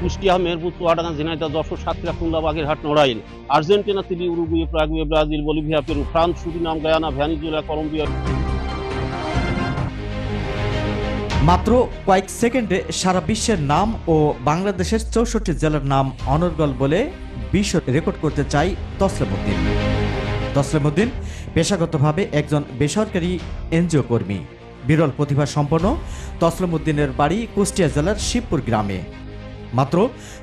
Kushtia, Meherpur, Chuadanga, Jhenaidah, Jessore, Satkhira, Khulna, Bagerhat, Narail, Argentina, Chile, Uruguay, Paraguay, Brazil, Bolivia, Peru, France, Suriname, Guyana, Venezuela, Colombia. মাত্র কয়েক সেকেন্ডে সারা বিশ্বের নাম ও বাংলাদেশের ৬৪ জেলার নাম অনর্গল বলে বিশ্ব রেকর্ড করতে চাই তসলিম উদ্দিন। তসলিম উদ্দিন পেশাগতভাবে একজন বেসরকারি এনজিও কর্মী। বিরল প্রতিভা সম্পন্ন তসলিম উদ্দিনের বাড়ি কুষ্টিয়া জেলার শিবপুর গ্রামে। মাত্র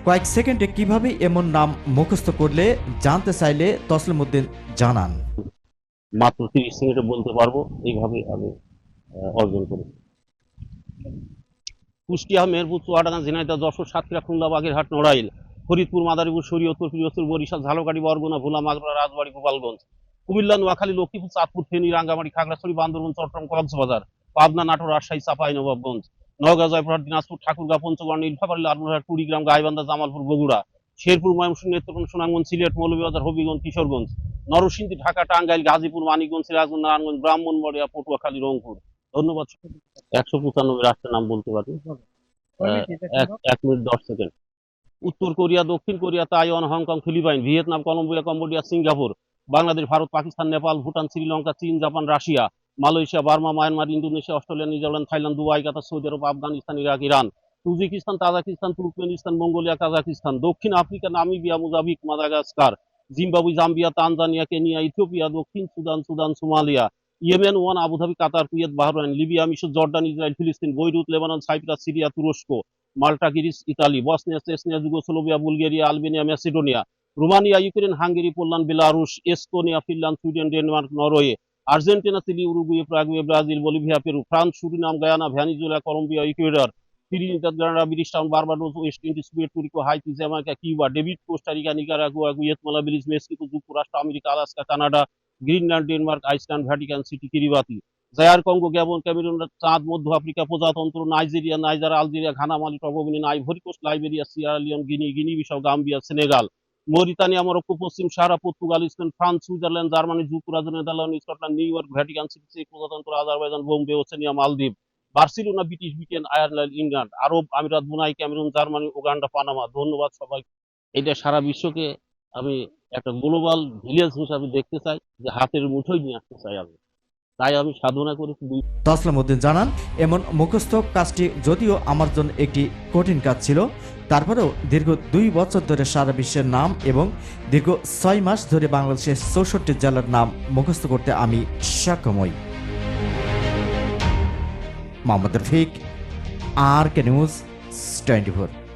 কয়েক সেকেন্ডে কিভাবে এমন নাম মুখস্থ করলে জানতে চাইলে তসলিম উদ্দিন জানান, মাত্র 30 সেকেন্ডে বলতে পারবো, এইভাবে আমি অর্জন করেছি। কুষ্টিয়া, মেহেরপুর, চুয়াডাঙ্গা, ঝিনাইদহ, যশোর, সাতক্ষীরা, খুলনা, বাগেরহাট, নড়াইল, ফরিদপুর, মাদারীপুর, শরীয়তপুর, পিরোজপুর, বরিশাল, ঝালকাঠি, বরগুনা, ভোলা, মাগুরা, রাজবাড়ী, গোপালগঞ্জ, কুমিল্লা, নোয়াখালী, লক্ষ্মীপুর, চাঁদপুর, ফেনী, রাঙ্গামাটি, খাগড়াছড়ি, বান্দরবান, চট্টগ্রাম, কক্সবাজার, পাবনা, নাটোর, রাজশাহী, চাঁপাইনবাবগঞ্জ, নওগাঁ, জয়পুরহাট, দিনাজপুর, ঠাকুরগাঁও, পঞ্চগড়, নীলফামারী, লালমনিরহাট, কুড়িগ্রাম, গাইবান্ধা, জামালপুর, বগুড়া, শেরপুর, ময়মনসিংহ, নেত্রকোনা, সুনামগঞ্জ, সিলেট, মৌলভীবাজার, হবিগঞ্জ, কিশোরগঞ্জ, নরসিংদী, ঢাকা, টাঙ্গাইল, গাজীপুর, মানিকগঞ্জ, সিরাজগঞ্জ, নারায়ণগঞ্জ, ব্রাহ্মণবাড়িয়া, পটুয়াখালী, রংপুর। ধন্যবাদ। 195 রাষ্ট্রের নাম বলতে পারি। 1 মিনিট 10 সেকেন্ড। উত্তর কোরিয়া, দক্ষিণ Korea, Taiwan, Hong Kong, Philippines, Vietnam, Colombia, Cambodia, Singapore, Bangladesh, Bharat, Pakistan, Nepal, Bhutan, Sri Lanka, চীন, Japan, Russia, Malaysia, Burma, Myanmar, Indonesia, Australia, New Zealand, Thailand, Dubai, Qatar, Saudi আরব, Afghanistan, Iraq, Iran, Uzbekistan, Tajikistan, Turkmenistan, Mongolia, Kazakhstan, দক্ষিণ Africa, Namibia, Mozambique, Madagascar, Zimbabwe, Zambia, Tanzania, Kenya, Ethiopia, দক্ষিণ Sudan, Somalia, Yemen, Oman, Abu Dhabi, Qatar, Kuwait, Bahrain, Libya, মিশর, Jordan, Israel, ফিলিস্তিন, Beirut, Lebanon, Cyprus, Syria, তুরস্ক, Malta, Greece, Italy, Bosnia, Chechnya, Yugoslavia, Bulgaria, Albania, Macedonia, Romania, Ukraine, Hungary, Poland, Belarus, Estonia, Finland, Sweden, Denmark, Norway, Argentina, Chile, Uruguay, Paraguay, Brazil, Bolivia, Peru, France, Suriname, Guyana, Venezuela, Colombia, Ecuador, Trinidad, Grenada, British town, Barbados, West Indies, Puerto Rico, Haiti, Jamaica, Cuba, David, Costa Rica, Nicaragua, Guatemala, Belize, Mexico, যুক্তরাষ্ট্র, America, Alaska, Canada, Greenland, Denmark, Iceland, Vatican City, Kiribati, Zaire, Congo, Gabon, Cameroon, Chad, মধ্য Africa প্রজাতন্ত্র, Nigeria, Niger, Algeria, Ghana, Mali, Togo, Benin, Ivory Coast, Liberia, Sierra Leone, Guinea Bissau, Gambia, Senegal, Mauritania, Morocco, পশ্চিম Sahara, Portugal, Spain, France, Switzerland, Germany, যুক্তরাজ্য, Netherlands, Scotland, New York, Vatican City, চেক প্রজাতন্ত্র, Azerbaijan, Bombay, Oceania, মালদ্বীপ, Barcelona, Britain, Ireland, England, আরব আমিরাত, Brunei, Cameroon, Germany, Uganda, Panama. ধন্যবাদ সবাই। এটা সারা বিশ্বকে আমি একটা গ্লোবাল ভিলেজ হিসাবে দেখতে চাই, যে হাতের মুঠোয় নিয়ে আসতে চাই আমি, তাই আমি সাধনা করেছি। তসলিম উদ্দিন জানান, এমন মুখস্থ কাজটি যদিও আমার জন্য একটি কঠিন কাজ ছিল, তারপরেও দীর্ঘ 2 বছর ধরে সারা বিশ্বের নাম এবং দীর্ঘ 6 মাস ধরে বাংলাদেশের 64 জেলার নাম মুখস্থ করতে আমি সক্ষম হই। Mohammad Rafiq, RK News 24।